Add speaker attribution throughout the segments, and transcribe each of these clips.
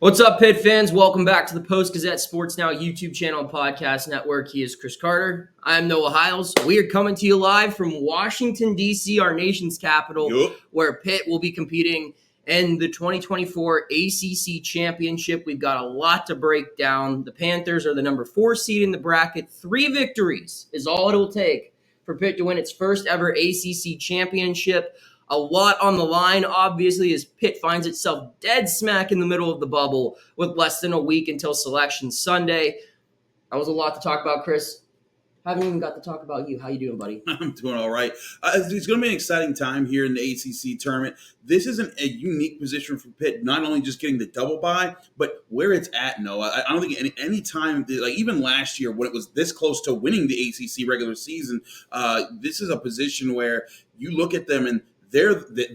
Speaker 1: What's up, Pitt fans? Welcome back to the Post-Gazette Sports Now YouTube channel and podcast network. He is Chris Carter. I'm Noah Hiles. We are coming to you live from Washington, D.C., our nation's capital, where Pitt will be competing in the 2024 ACC Championship. We've got a lot to break down. The Panthers are the number 4 seed in the bracket. 3 victories is all it will take for Pitt to win its first ever ACC Championship. A lot on the line, obviously, as Pitt finds itself dead smack in the middle of the bubble with less than a week until Selection Sunday. That was a lot to talk about, Chris. Haven't even got to talk about you. How you doing, buddy?
Speaker 2: I'm doing all right. It's going to be an exciting time here in the ACC tournament. This isn't a unique position for Pitt, not only just getting the double bye, but where it's at, Noah. I don't think any time, like even last year when it was this close to winning the ACC regular season, this is a position where you look at them and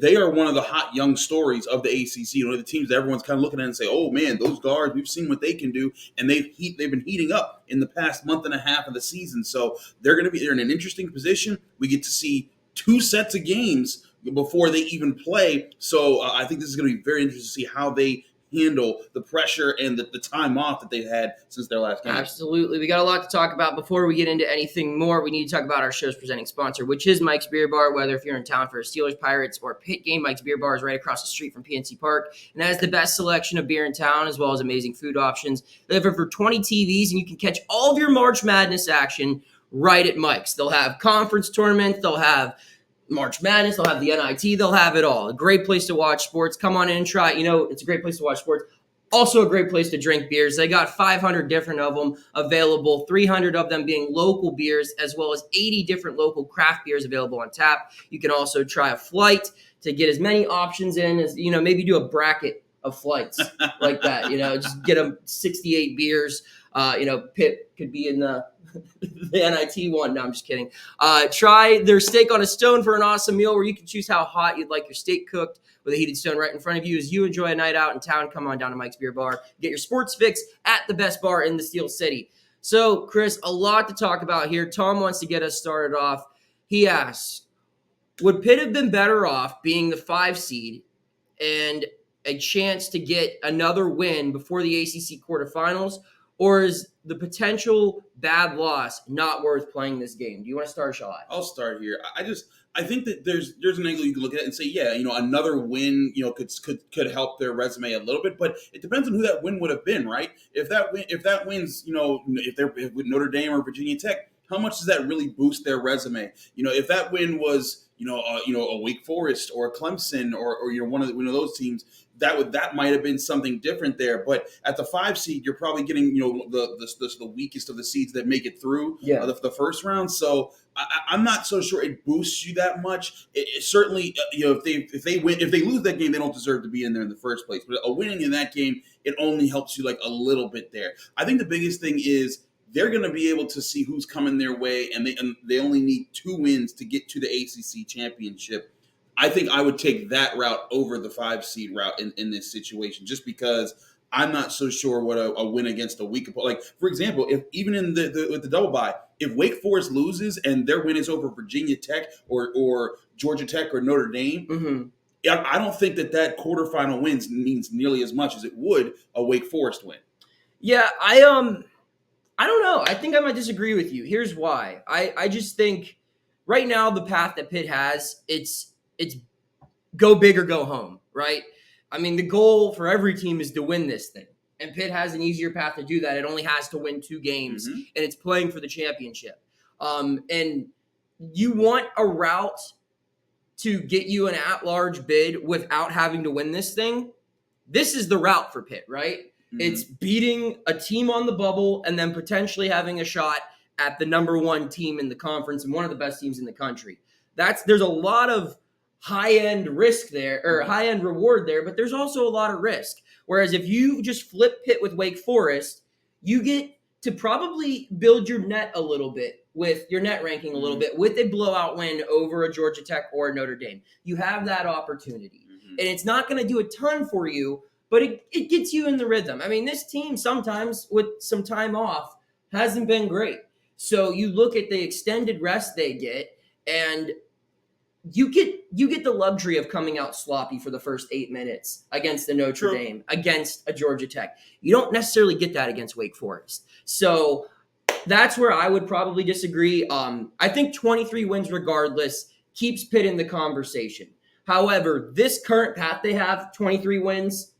Speaker 2: they are one of the hot young stories of the ACC. You know, the teams that everyone's kind of looking at and say, "Oh man, those guards, we've seen what they can do," and they've been heating up in the past month and a half of the season. So they're in an interesting position. We get to see 2 sets of games before they even play. So I think this is going to be very interesting to see how they handle the pressure and the time off that they've had since their last game.
Speaker 1: Absolutely. We got a lot to talk about. Before we get into anything more, we need to talk about our show's presenting sponsor, which is Mike's Beer Bar. Whether if you're in town for a Steelers, Pirates, or Pitt game, Mike's Beer Bar is right across the street from PNC Park and has the best selection of beer in town as well as amazing food options. They have over 20 TVs, and you can catch all of your March Madness action right at Mike's. They'll have conference tournaments. They'll have March Madness, they'll have the NIT, they'll have it all. A great place to watch sports. Come on in and try it. You know, it's a great place to watch sports. Also a great place to drink beers. They got 500 different of them available, 300 of them being local beers, as well as 80 different local craft beers available on tap. You can also try a flight to get as many options in as, you know, maybe do a bracket of flights like that. You know, just get them 68 beers. Pitt could be in the NIT one. No, I'm just kidding. Try their steak on a stone for an awesome meal where you can choose how hot you'd like your steak cooked with a heated stone right in front of you. As you enjoy a night out in town, come on down to Mike's Beer Bar. Get your sports fix at the best bar in the Steel City. So, Chris, a lot to talk about here. Tom wants to get us started off. He asks, would Pitt have been better off being the 5 seed and a chance to get another win before the ACC quarterfinals? Or is the potential bad loss not worth playing this game? Do you want to start, or shall I?
Speaker 2: I'll start here. I think that there's an angle you can look at it and say, yeah, you know, another win, you know, could help their resume a little bit, but it depends on who that win would have been, right? If that wins, you know, if with Notre Dame or Virginia Tech, how much does that really boost their resume? You know, if that win was, a Wake Forest or a Clemson or you know one of those teams, that might have been something different there. But at the 5 seed, you're probably getting, you know, the weakest of the seeds that make it through the first round. So I'm not so sure it boosts you that much. It certainly, you know, if they lose that game, they don't deserve to be in there in the first place. But a winning in that game, it only helps you like a little bit there. I think the biggest thing is they're going to be able to see who's coming their way, and they only need 2 wins to get to the ACC championship. I think I would take that route over the 5 seed route in this situation, just because I'm not so sure what a win against a weak opponent. Like, for example, if even in with the double bye, if Wake Forest loses and their win is over Virginia Tech or Georgia Tech or Notre Dame, I don't think that quarterfinal wins means nearly as much as it would a Wake Forest win.
Speaker 1: Yeah, I don't know. I think I might disagree with you. Here's why. I just think right now the path that Pitt has, it's go big or go home, right? I mean, the goal for every team is to win this thing. And Pitt has an easier path to do that. It only has to win 2 games, and it's playing for the championship. And you want a route to get you an at-large bid without having to win this thing. This is the route for Pitt, right? It's beating a team on the bubble and then potentially having a shot at the number 1 team in the conference and one of the best teams in the country. There's a lot of high-end risk there, or high-end reward there, but there's also a lot of risk. Whereas if you just flip Pitt with Wake Forest, you get to probably build your net a little bit with your net ranking a little bit with a blowout win over a Georgia Tech or a Notre Dame. You have that opportunity. And it's not going to do a ton for you, but it gets you in the rhythm. I mean, this team sometimes with some time off hasn't been great. So you look at the extended rest they get, and you get the luxury of coming out sloppy for the first 8 minutes against the Notre Dame, against a Georgia Tech. You don't necessarily get that against Wake Forest. So that's where I would probably disagree. I think 23 wins regardless keeps Pitt in the conversation. However, this current path they have, 23 wins,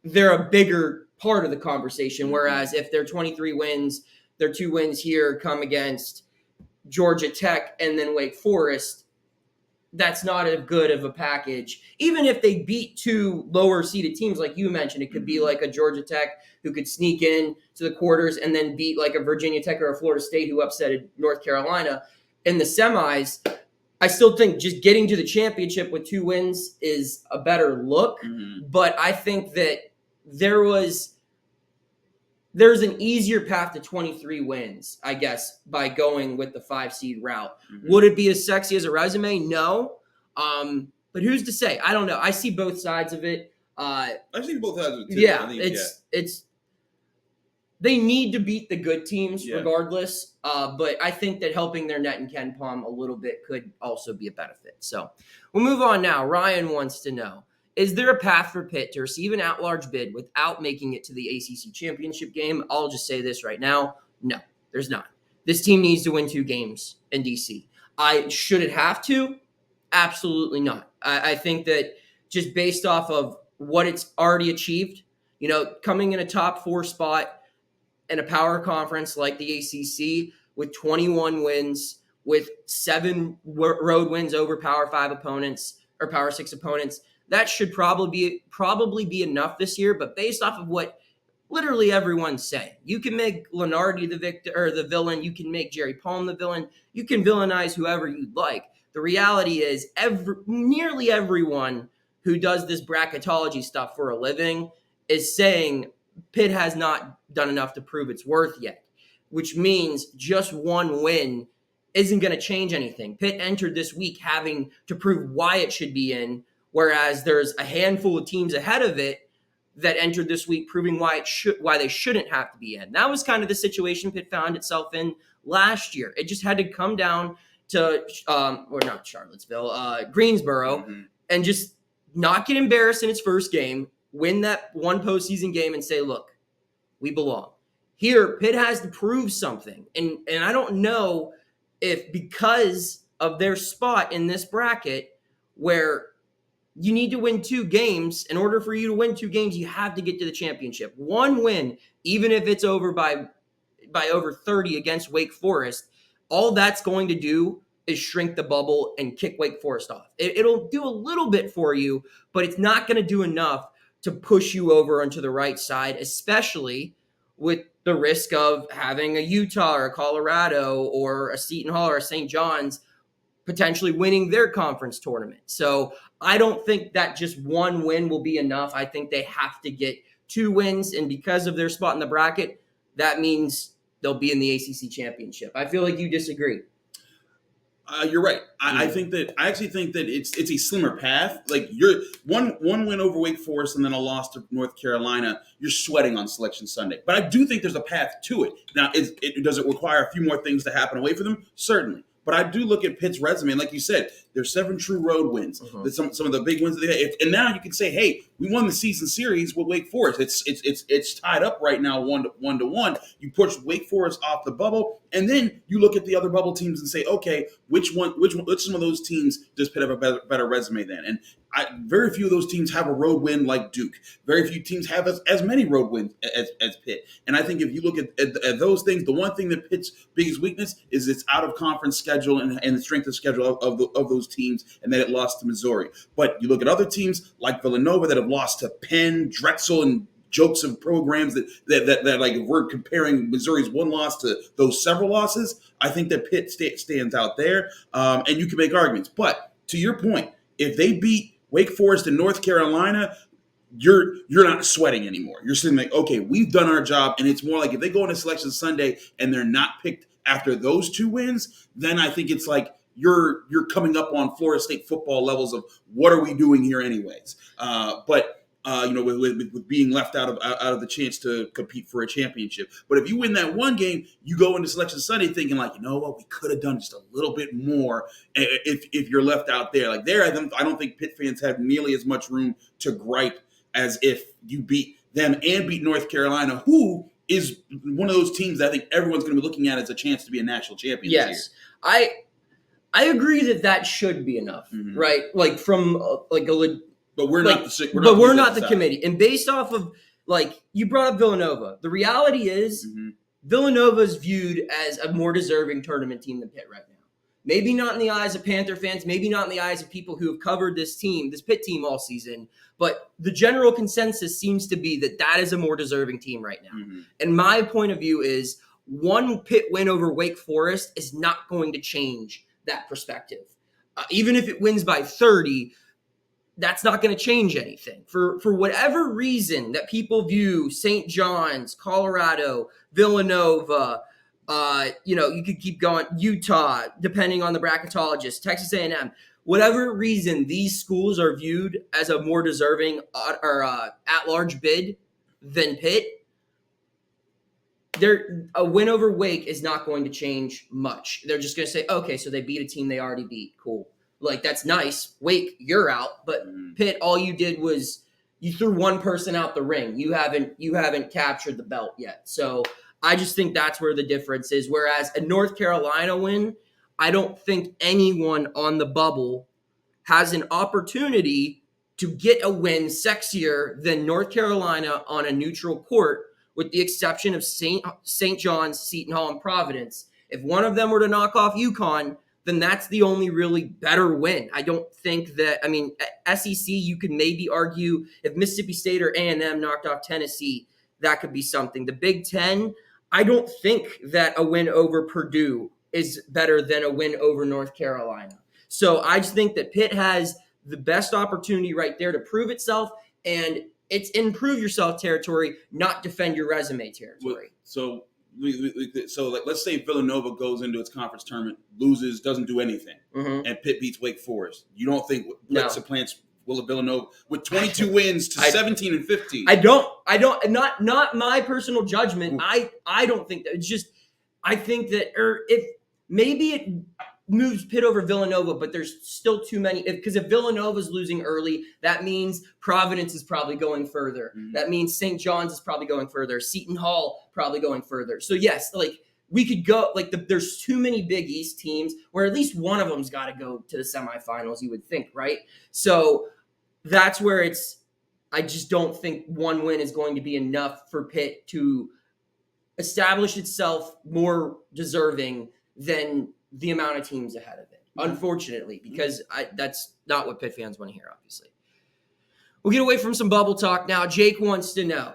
Speaker 1: they're a bigger part of the conversation. Whereas if they're 23 wins, their 2 wins here come against Georgia Tech and then Wake Forest, that's not as good of a package. Even if they beat 2 lower seeded teams, like you mentioned, it could be like a Georgia Tech who could sneak in to the quarters and then beat like a Virginia Tech or a Florida State who upsetted North Carolina in the semis. I still think just getting to the championship with 2 wins is a better look. But I think that there's an easier path to 23 wins, I guess, by going with the 5 seed route. Would it be as sexy as a resume? No. But who's to say? I don't know. I see both sides of it.
Speaker 2: I see both sides of it too.
Speaker 1: Yeah, it's they need to beat the good teams regardless. But I think that helping their net and Ken Palm a little bit could also be a benefit. So we'll move on now. Ryan wants to know, is there a path for Pitt to receive an at-large bid without making it to the ACC championship game? I'll just say this right now. No, there's not. This team needs to win 2 games in DC. Should it have to? Absolutely not. I think that just based off of what it's already achieved, coming in a top 4 spot in a power conference like the ACC with 21 wins, with 7 road wins over Power 5 opponents or Power 6 opponents, that should probably be enough this year. But based off of what literally everyone's saying, you can make Lunardi the villain. You can make Jerry Palm the villain. You can villainize whoever you'd like. The reality is nearly everyone who does this bracketology stuff for a living is saying Pitt has not done enough to prove its worth yet, which means just 1 win isn't going to change anything. Pitt entered this week having to prove why it should be in, whereas there's a handful of teams ahead of it that entered this week proving why they shouldn't have to be in. That was kind of the situation Pitt found itself in last year. It just had to come down to, or not Charlottesville, Greensboro, and just not get embarrassed in its first game, win that 1 postseason game and say, look, we belong. Here, Pitt has to prove something. And I don't know if because of their spot in this bracket where you need to win 2 games, in order for you to win 2 games, you have to get to the championship. 1 win, even if it's over by over 30 against Wake Forest, all that's going to do is shrink the bubble and kick Wake Forest off. It'll do a little bit for you, but it's not going to do enough to push you over onto the right side, especially with the risk of having a Utah or a Colorado or a Seton Hall or a St. John's potentially winning their conference tournament. So I don't think that just 1 win will be enough. I think they have to get 2 wins, and because of their spot in the bracket, that means they'll be in the ACC championship. I feel like you disagree.
Speaker 2: You're right. I actually think that it's a slimmer path. Like you're one win over Wake Forest and then a loss to North Carolina. You're sweating on Selection Sunday, but I do think there's a path to it. Now, does it require a few more things to happen away from them? Certainly. But I do look at Pitt's resume, and like you said, there's 7 true road wins. Some of the big wins that they had, and now you can say, "Hey, we won the season series with Wake Forest. It's tied up right now, 1-1. You push Wake Forest off the bubble, and then you look at the other bubble teams and say, okay, which some of those teams does Pitt have a better resume than? And very few of those teams have a road win like Duke. Very few teams have as many road wins as Pitt. And I think if you look at those things, the one thing that Pitt's biggest weakness is its out-of-conference schedule and the strength of schedule of those teams, and that it lost to Missouri. But you look at other teams like Villanova that have lost to Penn, Drexel, and jokes of programs that like if we're comparing Missouri's 1 loss to those several losses, I think that Pitt stands out there, and you can make arguments. But to your point, if they beat Wake Forest and North Carolina, you're not sweating anymore. You're sitting like, okay, we've done our job, and it's more like if they go into Selection Sunday and they're not picked after those 2 wins, then I think it's like you're coming up on Florida State football levels of what are we doing here anyways. But with being left out of the chance to compete for a championship. But if you win that one game, you go into Selection Sunday thinking like, you know what, we could have done just a little bit more. If you're left out there, like there, I don't think Pitt fans have nearly as much room to gripe as if you beat them and beat North Carolina, who is one of those teams that I think everyone's going to be looking at as a chance to be a national champion.
Speaker 1: Yes, I agree that should be enough, right? Like from
Speaker 2: But we're not the
Speaker 1: committee. And based off of, like, you brought up Villanova. The reality is Villanova is viewed as a more deserving tournament team than Pitt right now. Maybe not in the eyes of Panther fans, maybe not in the eyes of people who have covered this Pitt team all season, but the general consensus seems to be that is a more deserving team right now. And my point of view is one Pitt win over Wake Forest is not going to change that perspective. Even if it wins by 30, that's not going to change anything. For whatever reason that people view St. John's, Colorado, Villanova, you could keep going, Utah, depending on the bracketologist, Texas A&M, whatever reason these schools are viewed as a more deserving or at-large bid than Pitt, a win over Wake is not going to change much. They're just going to say, okay, so they beat a team they already beat. Cool. Like, that's nice. Wake, you're out. But Pitt, all you did was you threw one person out the ring. You haven't captured the belt yet. So I just think that's where the difference is. Whereas a North Carolina win, I don't think anyone on the bubble has an opportunity to get a win sexier than North Carolina on a neutral court, with the exception of St. John's, Seton Hall, and Providence. If one of them were to knock off UConn, then that's the only really better win. I don't think that, SEC, you could maybe argue if Mississippi State or A&M knocked off Tennessee, that could be something. The Big Ten, I don't think that a win over Purdue is better than a win over North Carolina. So I just think that Pitt has the best opportunity right there to prove itself, and it's improve yourself territory, not defend your resume territory.
Speaker 2: So let's say Villanova goes into its conference tournament, loses, doesn't do anything, and Pitt beats Wake Forest. You don't think Pitt supplants Villanova with 22 wins to 17 and 15?
Speaker 1: I don't. Not my personal judgment. I don't think that. It's just I think that if maybe it moves Pitt over Villanova, but there's still too many. Because if Villanova's losing early, that means Providence is probably going further. That means St. John's is probably going further. Seton Hall probably going further. So yes, we could go there's too many Big East teams where at least one of them's got to go to the semifinals. You would think, right? So that's where I just don't think one win is going to be enough for Pitt to establish itself more deserving than the amount of teams ahead of it, unfortunately, because that's not what Pitt fans want to hear, obviously. We'll get away from some bubble talk now. Jake wants to know,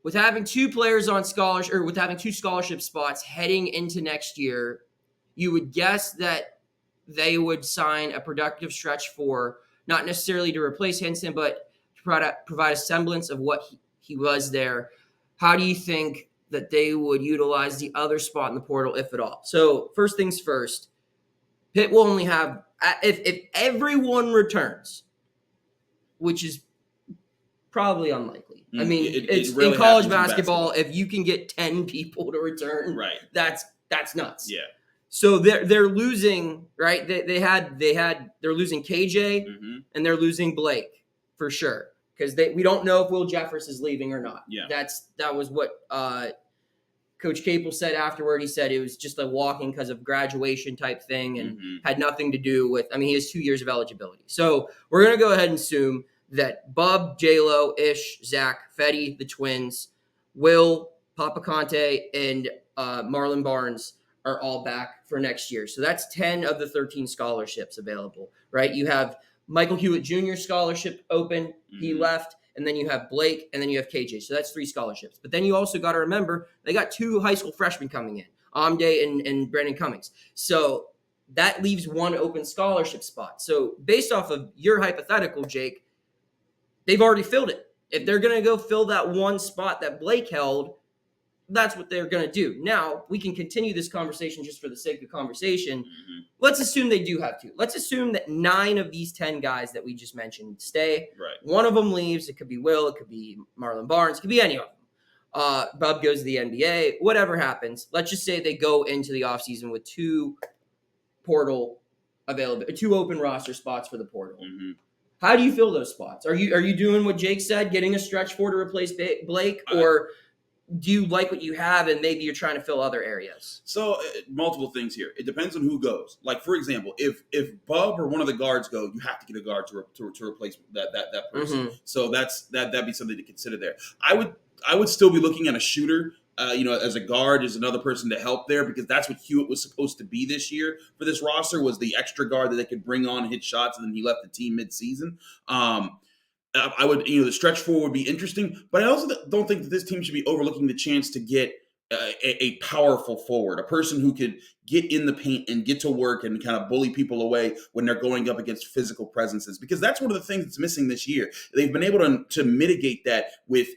Speaker 1: with having two players on scholarship, or with having two scholarship spots heading into next year, you would guess that they would sign a productive stretch for, not necessarily to replace Hinson, but to provide a semblance of what he was there. How do you think that they would utilize the other spot in the portal, if at all? So first things first, Pitt will only have, if everyone returns, which is probably unlikely. It's really in college basketball, if you can get 10 people to return,
Speaker 2: right,
Speaker 1: that's nuts.
Speaker 2: Yeah.
Speaker 1: So they're losing, right? They're losing KJ and they're losing Blake for sure, because we don't know if Will Jeffers is leaving or not.
Speaker 2: Yeah.
Speaker 1: That was what Coach Capel said afterward. He said it was just a walking because of graduation type thing and had nothing to do with, he has 2 years of eligibility. So we're going to go ahead and assume that Bub, J-Lo, Ish, Zach, Fetty, the twins, Will, Papa Conte, and Marlon Barnes are all back for next year. So that's 10 of the 13 scholarships available, right? You have Michael Hewitt Jr. scholarship open. He left. And then you have Blake, and then you have KJ. So that's 3 scholarships. But then you also got to remember, they got 2 high school freshmen coming in, Amde and Brandon Cummings. So that leaves 1 open scholarship spot. So based off of your hypothetical, Jake, they've already filled it. If they're going to go fill that 1 spot that Blake held, that's what they're going to do. Now, we can continue this conversation just for the sake of conversation.
Speaker 2: Mm-hmm.
Speaker 1: Let's assume they do have to. Let's assume that 9 of these 10 guys that we just mentioned stay.
Speaker 2: Right.
Speaker 1: One of them leaves. It could be Will. It could be Marlon Barnes. It could be any of them. Bub goes to the NBA. Whatever happens. Let's just say they go into the offseason with 2 portal available, 2 open roster spots for the portal.
Speaker 2: Mm-hmm.
Speaker 1: How do you fill those spots? Are you doing what Jake said, getting a stretch 4 to replace Blake, or do you like what you have and maybe you're trying to fill other areas?
Speaker 2: So multiple things here. It depends on who goes. Like, for example, if Bub or one of the guards go, you have to get a guard to replace that person.
Speaker 1: Mm-hmm.
Speaker 2: So that'd be something to consider there. I would still be looking at a shooter. As a guard, is another person to help there, because that's what Hewitt was supposed to be this year for this roster, was the extra guard that they could bring on, hit shots, and then he left the team mid-season. I would, the stretch 4 would be interesting, but I also don't think that this team should be overlooking the chance to get a powerful forward, a person who could get in the paint and get to work and kind of bully people away when they're going up against physical presences, because that's one of the things that's missing this year. They've been able to mitigate that with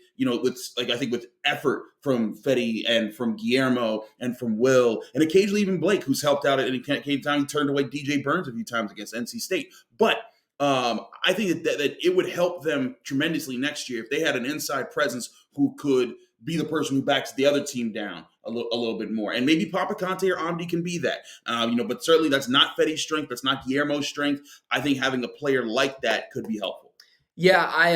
Speaker 2: effort from Fetty and from Guillermo and from Will, and occasionally even Blake, who's helped out at any time. He turned away DJ Burns a few times against NC State, but I think that it would help them tremendously next year if they had an inside presence who could be the person who backs the other team down a little bit more. And maybe Papa Conte or Amdi can be that. But certainly that's not Fetty's strength. That's not Guillermo's strength. I think having a player like that could be helpful.
Speaker 1: Yeah, I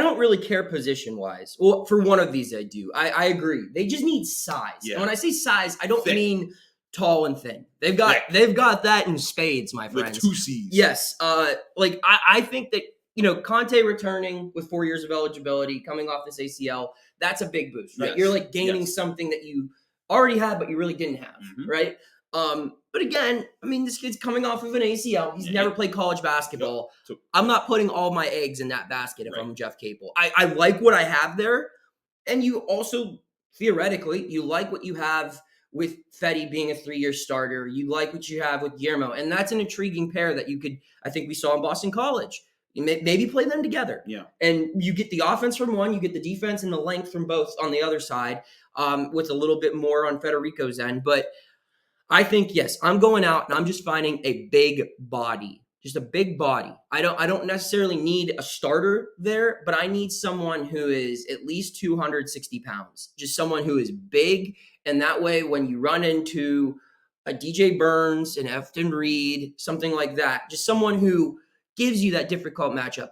Speaker 1: don't really care position-wise. Well, for one of these I do. I agree. They just need size.
Speaker 2: Yeah.
Speaker 1: And when I say size, I don't
Speaker 2: Thick.
Speaker 1: mean tall and thin. They've got that in spades, my friends.
Speaker 2: With 2 C's.
Speaker 1: Yes. I think that, Conte returning with 4 years of eligibility, coming off this ACL, that's a big boost, right?
Speaker 2: Yes.
Speaker 1: You're gaining something that you already had, but you really didn't have,
Speaker 2: Mm-hmm.
Speaker 1: right? But again, this kid's coming off of an ACL. He's never played college basketball.
Speaker 2: Yep.
Speaker 1: I'm not putting all my eggs in that basket if I'm Jeff Capel. I like what I have there. And you also, theoretically, you like what you have with Fetty being a 3-year starter. You like what you have with Guillermo. And that's an intriguing pair that I think we saw in Boston College. You maybe play them together.
Speaker 2: Yeah.
Speaker 1: And you get the offense from one, you get the defense and the length from both on the other side, with a little bit more on Federico's end. But I think, yes, I'm going out and I'm just finding a big body. Just a big body. I don't necessarily need a starter there, but I need someone who is at least 260 pounds. Just someone who is big. And that way, when you run into a DJ Burns, an Efton Reed, something like that, just someone who gives you that difficult matchup.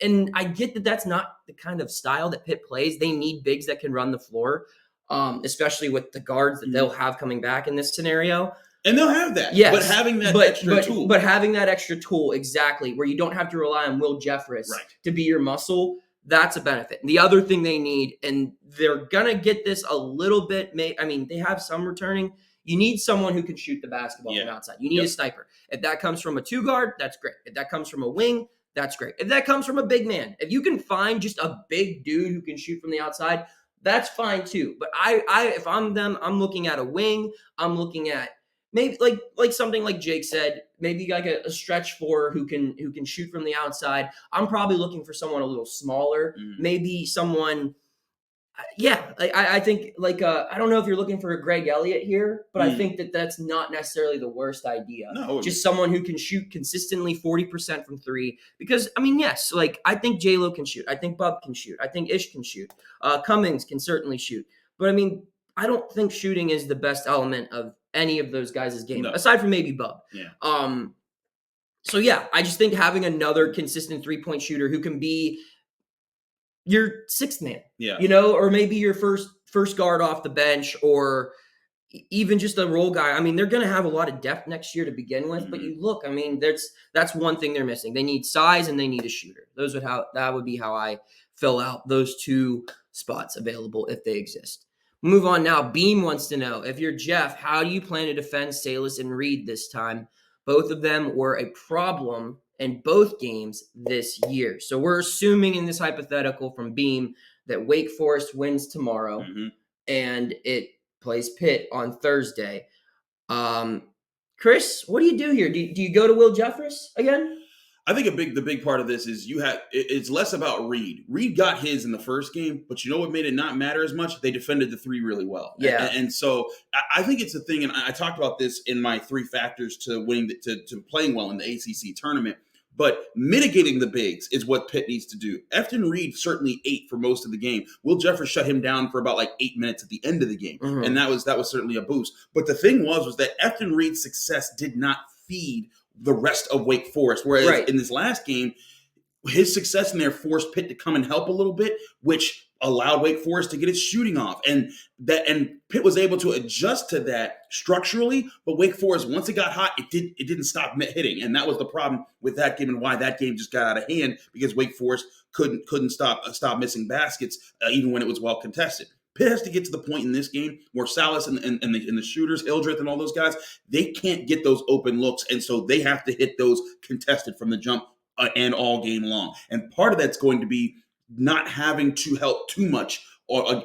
Speaker 1: And I get that that's not the kind of style that Pitt plays. They need bigs that can run the floor, especially with the guards that they'll have coming back in this scenario.
Speaker 2: And they'll have that.
Speaker 1: Yes,
Speaker 2: but having that extra tool.
Speaker 1: But having that extra tool, exactly, where you don't have to rely on Will Jeffress to be your muscle, that's a benefit. And the other thing they need, and they're going to get this a little bit, they have some returning. You need someone who can shoot the basketball from outside. You need a sniper. If that comes from a 2-guard, that's great. If that comes from a wing, that's great. If that comes from a big man, if you can find just a big dude who can shoot from the outside, that's fine too. But if I'm them, I'm looking at a wing. I'm looking at maybe like something like Jake said, maybe like a stretch 4 who can shoot from the outside. I'm probably looking for someone a little smaller, maybe someone. Yeah, I think I don't know if you're looking for a Greg Elliott here, but I think that's not necessarily the worst idea.
Speaker 2: No,
Speaker 1: just someone who can shoot consistently 40% from 3. Because yes, I think J-Lo can shoot. I think Bub can shoot. I think Ish can shoot. Cummings can certainly shoot. But I don't think shooting is the best element of any of those guys' game, aside from maybe Bub.
Speaker 2: Yeah.
Speaker 1: So yeah, I just think having another consistent 3-point shooter who can be your 6th man, or maybe your first guard off the bench, or even just a role guy. They're going to have a lot of depth next year to begin with, but you look, that's one thing they're missing. They need size and they need a shooter. That would be how I fill out those 2 spots available if they exist. Move on now. Beam wants to know, if you're Jeff, how do you plan to defend Salas and Reed this time? Both of them were a problem in both games this year. So we're assuming in this hypothetical from Beam that Wake Forest wins tomorrow and it plays Pitt on Thursday. Chris, what do you do here? Do you go to Will Jeffress again?
Speaker 2: I think the big part of this is it's less about Reed. Reed got his in the first game, but you know what made it not matter as much? They defended the three really well.
Speaker 1: Yeah.
Speaker 2: And so I think it's a thing, and I talked about this in my 3 factors to winning to playing well in the ACC tournament. But mitigating the bigs is what Pitt needs to do. Efton Reed certainly ate for most of the game. Will Jeffers shut him down for about 8 minutes at the end of the game, and that was certainly a boost. But the thing was that Efton Reed's success did not feed the rest of Wake Forest. Whereas in this last game, his success in there forced Pitt to come and help a little bit, which allowed Wake Forest to get its shooting off. And Pitt was able to adjust to that structurally, but Wake Forest, once it got hot, it didn't stop hitting. And that was the problem with that game and why that game just got out of hand, because Wake Forest couldn't stop missing baskets, even when it was well contested. Pitt has to get to the point in this game where Salas and the shooters, Hildreth and all those guys, they can't get those open looks. And so they have to hit those contested from the jump and all game long. And part of that's going to be not having to help too much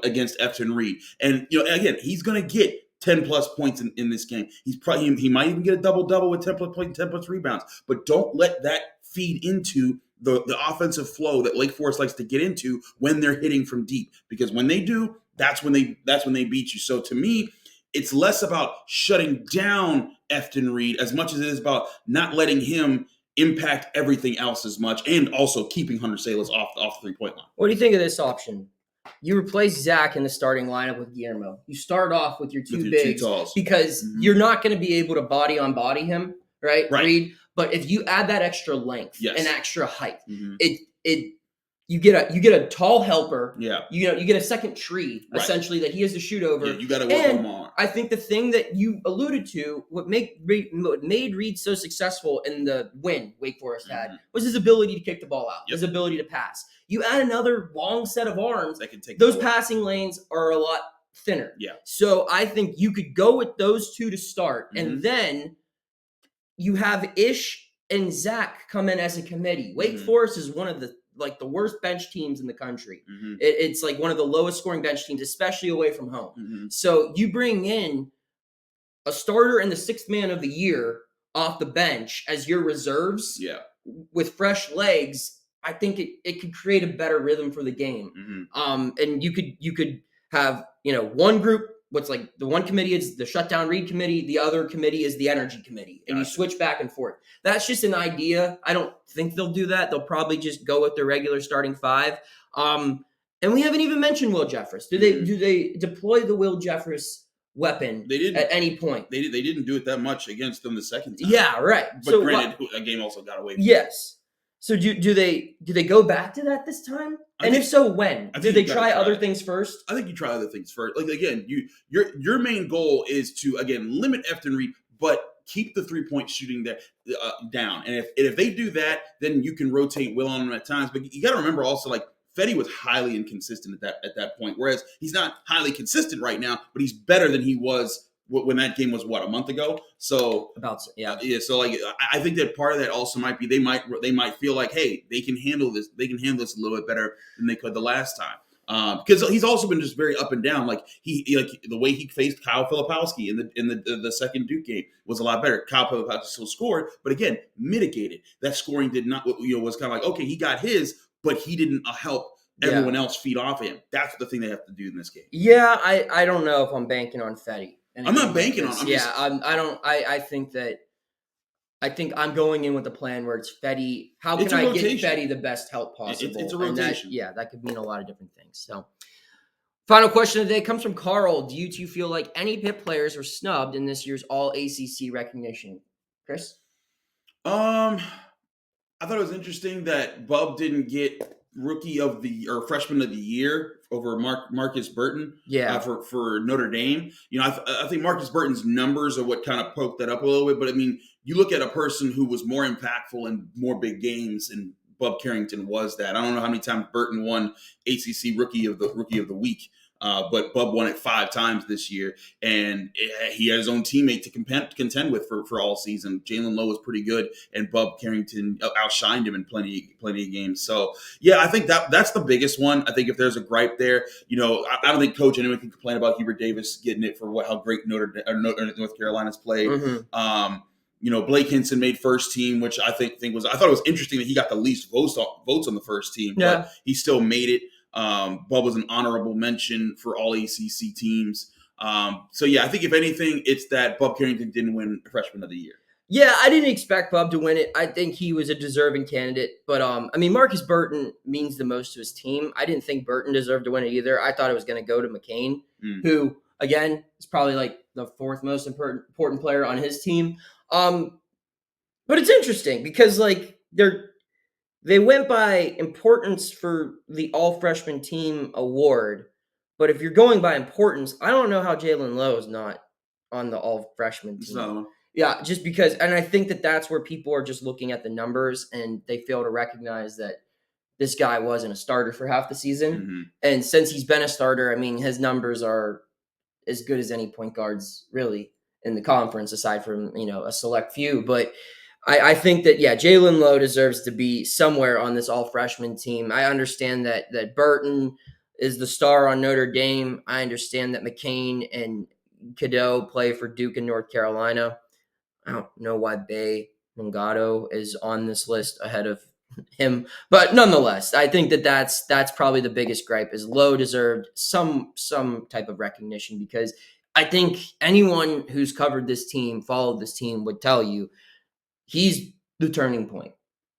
Speaker 2: against Efton Reed. And, again, he's going to get 10-plus points in this game. He might even get a double-double with 10-plus points, 10-plus rebounds. But don't let that feed into the offensive flow that Wake Forest likes to get into when they're hitting from deep. Because when they do, that's when they beat you. So to me, it's less about shutting down Efton Reed as much as it is about not letting him impact everything else as much, and also keeping Hunter Salas off the 3-point line.
Speaker 1: What do you think of this option? You replace Zach in the starting lineup with Guillermo. You start off with your two bigs because you're not going to be able to body on body him, right? Reed. But if you add that extra length and extra height, you get a tall helper. Yeah. You get a second tree essentially that he has to shoot over.
Speaker 2: Yeah, you got to work him on.
Speaker 1: I think the thing that you alluded to, what made Reed so successful in the win Wake Forest had, was his ability to kick the ball out, his ability to pass. You add another long set of arms, that can take those passing lanes are a lot thinner. Yeah. So I think you could go with those two to start, and then you have Ish and Zach come in as a committee. Wake Forest is one of the worst bench teams in the country. It's like one of the lowest scoring bench teams, especially away from home. So you bring in a starter and the 6th man of the year off the bench as your reserves with fresh legs. I think it could create a better rhythm for the game. And you could have, one group, the one committee is the shutdown Reed committee. The other committee is the energy committee. And you switch back and forth. That's just an idea. I don't think they'll do that. They'll probably just go with their regular starting 5. And we haven't even mentioned Will Jeffers. Do they deploy the Will Jeffers weapon at any point? They
Speaker 2: didn't do it that much against them the second time.
Speaker 1: Yeah, right.
Speaker 2: But so, granted, a game also got away from
Speaker 1: Yes. So do they go back to that this time? If so, when? Did they try other things first?
Speaker 2: I think you try other things first. Again, your main goal is to limit Efton Reed, but keep the 3-point shooting there down. And if they do that, then you can rotate Will on them at times. But you got to remember also, Fetty was highly inconsistent at that point. Whereas he's not highly consistent right now, but he's better than he was when that game was a month ago. So So I think that part of that also might be they might feel like, hey, they can handle this. They can handle this a little bit better than they could the last time. Because he's also been just very up and down. The way he faced Kyle Filipowski in the second Duke game was a lot better. Kyle Filipowski still scored, but again, mitigated. That scoring did not was kind of okay, he got his, but he didn't help everyone else feed off him. That's the thing they have to do in this game.
Speaker 1: Yeah, I don't know if I'm banking on Fetty.
Speaker 2: I'm not banking on him.
Speaker 1: I think I'm going in with the plan where it's Fetty. How can I get Fetty the best help possible?
Speaker 2: It's a rotation.
Speaker 1: That could mean a lot of different things. So, final question of the day comes from Carl. Do you two feel like any Pitt players were snubbed in this year's All-ACC recognition? Chris?
Speaker 2: I thought it was interesting that Bub didn't get rookie of the or freshman of the year over Marcus Burton for Notre Dame. I think Marcus Burton's numbers are what kind of poked that up a little bit. But I mean, you look at a person who was more impactful in more big games, and Bub Carrington was that. I don't know how many times Burton won ACC Rookie of the Week. But Bub won it 5 times this year, and he had his own teammate to contend with for all season. Jalen Lowe was pretty good, and Bub Carrington outshined him in plenty of games. So, I think that's the biggest one. I think if there's a gripe there, I don't think Coach anyone can complain about Hubert Davis getting it for how great North Carolina's played. Blake Hinson made first team, which I thought it was interesting that he got the least votes on the first team, but he still made it. Bub was an honorable mention for all ACC teams. So yeah, I think if anything, it's that Bub Carrington didn't win Freshman of the Year.
Speaker 1: Yeah, I didn't expect Bub to win it. I think he was a deserving candidate. But, Marcus Burton means the most to his team. I didn't think Burton deserved to win it either. I thought it was going to go to McCain, who, again, is probably like the fourth most important player on his team. But it's interesting because, like, they went by importance for the all-freshman team award. But if you're going by importance, I don't know how Jalen Lowe is not on the all-freshman team.
Speaker 2: So,
Speaker 1: yeah, just because, and I think that's where people are just looking at the numbers and they fail to recognize that this guy wasn't a starter for half the season.
Speaker 2: Mm-hmm.
Speaker 1: And since he's been a starter, his numbers are as good as any point guards really in the conference, aside from, a select few. But I think that, Jalen Lowe deserves to be somewhere on this all-freshman team. I understand that Burton is the star on Notre Dame. I understand that McCain and Cadeau play for Duke and North Carolina. I don't know why Bay Mangado is on this list ahead of him, but nonetheless, I think that's probably the biggest gripe is Lowe deserved some type of recognition, because I think anyone who's covered this team, followed this team, would tell you he's the turning point.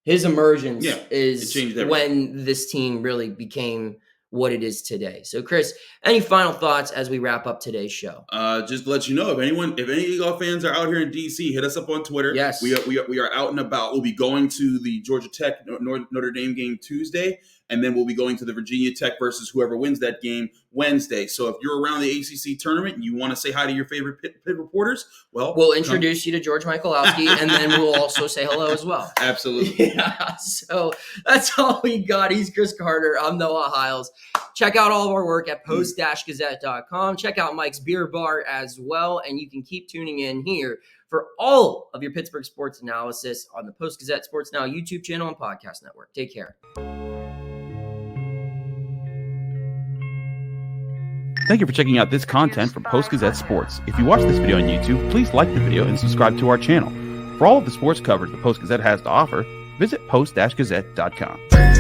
Speaker 1: His emergence is when this team really became what it is today. So, Chris, any final thoughts as we wrap up today's show?
Speaker 2: Just to let you know, if any Eagle fans are out here in DC, hit us up on Twitter.
Speaker 1: Yes,
Speaker 2: we are out and about. We'll be going to the Georgia Tech Notre Dame game Tuesday, and then we'll be going to the Virginia Tech versus whoever wins that game Wednesday. So if you're around the ACC tournament and you want to say hi to your favorite Pitt reporters, well,
Speaker 1: we'll introduce you to George Michalowski, and then we'll also say hello as well.
Speaker 2: Absolutely.
Speaker 1: Yeah. So that's all we got. He's Chris Carter. I'm Noah Hiles. Check out all of our work at post-gazette.com. Check out Mike's Beer Bar as well, and you can keep tuning in here for all of your Pittsburgh sports analysis on the Post-Gazette Sports Now YouTube channel and podcast network. Take care.
Speaker 3: Thank you for checking out this content from Post-Gazette Sports. If you watch this video on YouTube, please like the video and subscribe to our channel. For all of the sports coverage the Post-Gazette has to offer, visit post-gazette.com.